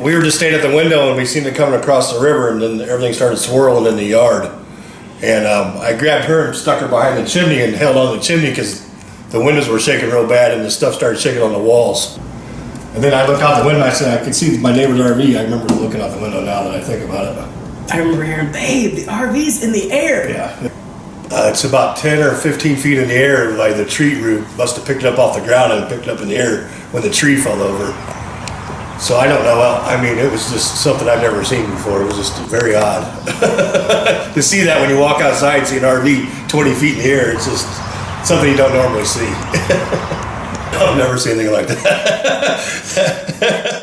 we were just staying at the window and we seen it coming across the river, and then everything started swirling in the yard. And I grabbed her and stuck her behind the chimney and held on the chimney because the windows were shaking real bad and the stuff started shaking on the walls. And then I looked out the window and I said, I could see my neighbor's RV. I remember looking out the window now that I think about it. I remember hearing, babe, the RV's in the air. Yeah. It's about 10 or 15 feet in the air. Like the tree root must have picked it up off the ground and picked it up in the air when the tree fell over. So I don't know. I mean, it was just something I've never seen before. It was just very odd. To see that when you walk outside and see an RV 20 feet in the air, it's just something you don't normally see. I've never seen anything like that.